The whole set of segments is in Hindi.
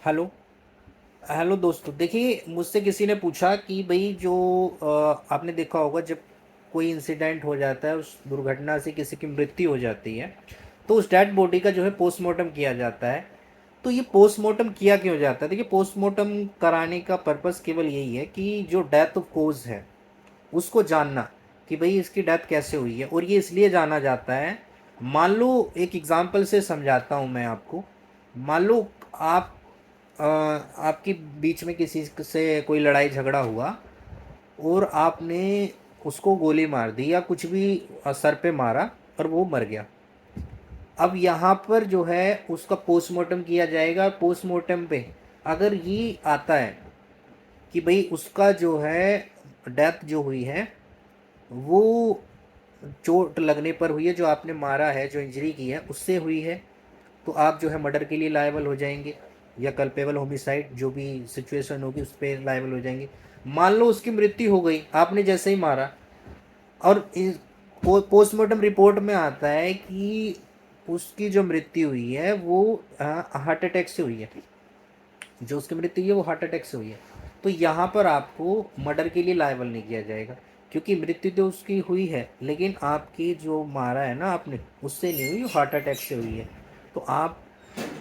हेलो। हेलो दोस्तों, देखिए मुझसे किसी ने पूछा कि भाई जो आपने देखा होगा जब कोई इंसिडेंट हो जाता है, उस दुर्घटना से किसी की मृत्यु हो जाती है तो उस डेड बॉडी का जो है पोस्टमार्टम किया जाता है। तो ये पोस्टमार्टम किया क्यों जाता है? देखिए, पोस्टमार्टम कराने का पर्पस केवल यही है कि जो डेथ ऑफ कोज है उसको जानना, कि भाई इसकी डेथ कैसे हुई है। और ये इसलिए जाना जाता है, मान लो एक एग्जांपल से समझाता हूँ मैं आपको। मान लो आप आपके बीच में किसी से कोई लड़ाई झगड़ा हुआ और आपने उसको गोली मार दी या कुछ भी सर पे मारा और वो मर गया। अब यहाँ पर जो है उसका पोस्टमार्टम किया जाएगा। पोस्टमार्टम पे अगर ये आता है कि भाई उसका जो है डेथ जो हुई है वो चोट लगने पर हुई है, जो आपने मारा है, जो इंजरी की है उससे हुई है, तो आप जो है मर्डर के लिए लायबल हो जाएंगे या कल्पेबल होमिसाइड जो भी सिचुएशन होगी उस पर लायबल हो जाएंगे। मान लो उसकी मृत्यु हो गई आपने जैसे ही मारा, और पोस्टमार्टम रिपोर्ट में आता है कि उसकी जो मृत्यु हुई है वो हार्ट अटैक से हुई है। जो उसकी मृत्यु हुई है वो हार्ट अटैक से हुई है। तो यहाँ पर आपको मर्डर के लिए लायबल नहीं किया जाएगा, क्योंकि मृत्यु तो उसकी हुई है लेकिन आपकी जो मारा है ना आपने, उससे नहीं हुई, हार्ट अटैक से हुई है। तो आप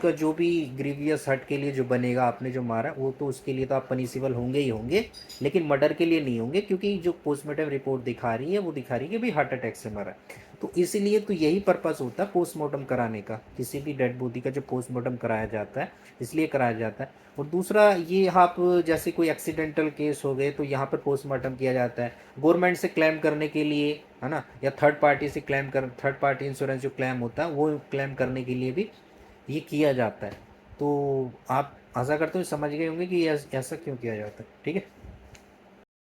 का जो भी ग्रीवियस हर्ट के लिए जो बनेगा, आपने जो मारा वो तो उसके लिए तो आप पनिशेबल होंगे ही होंगे, लेकिन मर्डर के लिए नहीं होंगे, क्योंकि जो पोस्टमार्टम रिपोर्ट दिखा रही है वो दिखा रही है कि भाई हार्ट अटैक से मरा है। तो इसीलिए तो यही पर्पस होता है पोस्टमार्टम कराने का, किसी भी डेड बॉडी का जो पोस्टमार्टम कराया जाता है इसलिए कराया जाता है। और दूसरा ये, आप जैसे कोई एक्सीडेंटल केस हो गए तो यहाँ पर पोस्टमार्टम किया जाता है गवर्नमेंट से क्लेम करने के लिए, है ना, या थर्ड पार्टी से क्लेम कर, थर्ड पार्टी इंश्योरेंस जो क्लेम होता है वो क्लेम करने के लिए भी ये किया जाता है। तो आप आशा करते हो समझ गए होंगे कि ऐसा क्यों किया जाता है। ठीक है।